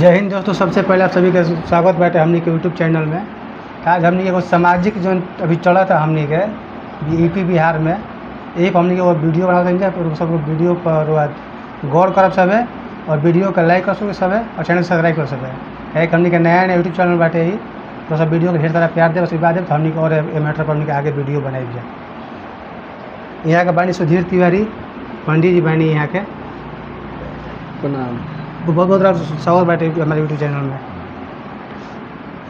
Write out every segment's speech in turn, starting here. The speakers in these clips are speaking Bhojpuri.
जय हिंद दोस्तों। सबसे पहले आप सभी का स्वागत बाटे हमनी के यूट्यूब चैनल में। आज हमनी एगो सामाजिक जो अभी चला था हमनी के यूपी बिहार में, एक हमनी के वो वीडियो बना देंगे सब वीडियो पर गौर करब सब है और वीडियो का लाइक कर सके सब है और चैनल सब्सक्राइब कर सके। एक हमनी के नया यूट्यूब चैनल बाटे ही तो सब वीडियो के ढेर सारा प्यार दे आशीर्वाद दे तो हमनी के और मैटर पर हमनी के आगे वीडियो बनाई जाए। यहाँ के बानी सुधीर तिवारी पंडित जी बानी यहाँ के प्रणाम। बहुत बहुत स्वागत बाटे हमारे यूट्यूब चैनल में।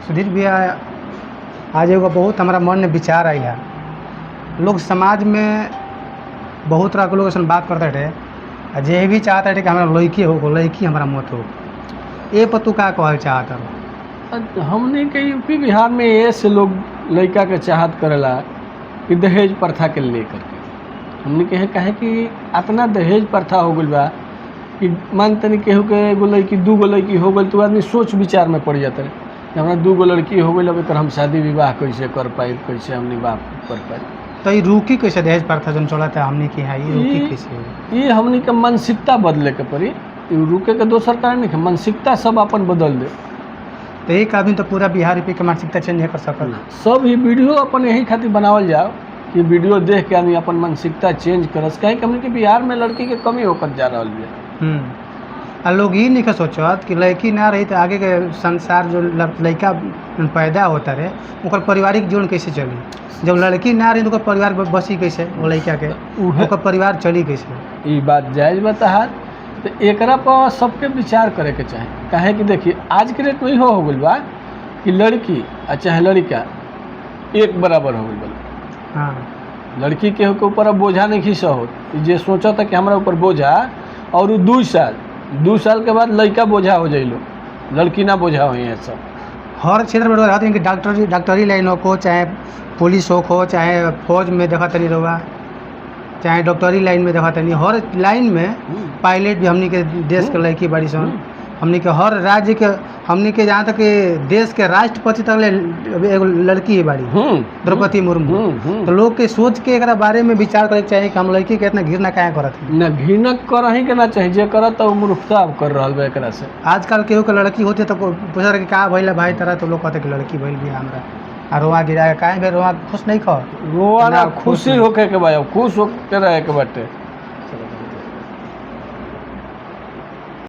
सुधीर भैया आज एगो बहुत हमारा मन में विचार आई है। लोग समाज में बहुत तरह के लोग ऐसा बात करते थे जे भी चाहता है कि हमारा लड़की हो लड़की हमारा मत हो, ये पर तू का कहल चाहता हो? हमने के यूपी बिहार में ये से लोग लड़का के चाहत करेला कि दहेज प्रथा के लेकर के हमने कहे कि इतना दहेज प्रथा हो गई बा कि मान तनी केहू के एगो लड़की दूगो लड़की हो गई तो आदमी सोच विचार में पड़ जाता है कि हमारा दूगो लड़की हो गई, अब एकर हम शादी विवाह कैसे कर पाए, कैसे हम निवाह कर पाए। तो ये रुकी कैसे दहेज प्रथा जो चलता है हमने की है ये रुकी कैसे? ये हमने के मानसिकता बदले के पड़ी। रुके के दोसर कारण नहीं, मानसिकता सब अपन बदल दे तो एक आदमी तो पूरा बिहार यूपी के मानसिकता चेंज नहीं कर सकल। सब ही वीडियो अपन यही खातिर बनावल जाओ कि वीडियो देख के आदमी अपन मानसिकता चेंज करस। कहीं हमने के बिहार में लड़की के कमी होकर जा रहा है। आ लोग ये नहीं सोचत कि लड़की ना रही तो आगे के संसार जो लड़का पैदा होता रहे ओकर पारिवारिक जीवन कैसे चली। जब लड़की ना रही तो ओकर परिवार बसी कैसे, वो लड़का के ओकर परिवार चली कैसे? ये बात जायज बता। तो एकरा पर सबके विचार करे के चाहे। काहे कि देखिए आज के डेट में ही हो गई बा कि लड़की आ चाहे लड़का एक बराबर हो गई बा। हाँ, लड़की के ऊपर अब बोझा नहीं खींचा हो। जे सोचा था कि हमारा ऊपर बोझा और वो 2 साल के बाद लड़का बोझा हो जाइलो, लड़की ना बोझा हो। ये सब हर क्षेत्र में रहते हैं कि डॉक्टरी लाइन हो चाहे पुलिस हो चाहे फौज में देखा तनी रहुआ चाहे डॉक्टरी लाइन में देखा तनी, हर लाइन में पायलट भी हमनी के देश के लड़की बड़ी सन। हमनी के हर राज्य के हमनी के जहाँ तक देश के राष्ट्रपति तक एगो लड़की है बाड़ी द्रौपदी मुर्मू। तो लोग के सोच के एक बारे में विचार करे चाहिए कि हम लड़की के इतना घृणा क्या करत है। ना घृणा करही के ना चाहिए, जे करत तो मूर्खता कर रहा है एकरा से। आजकल केहू के लड़की होती तो पूछा कि का भइल भाई तरह, तो लोग कहते कि लड़की भइल भी हमरा आ रोआ गिरा काहे भाई रोआ खुश नहीं खा रोआ ना खुशी होके के भाई खुश होके रहे के बाटे।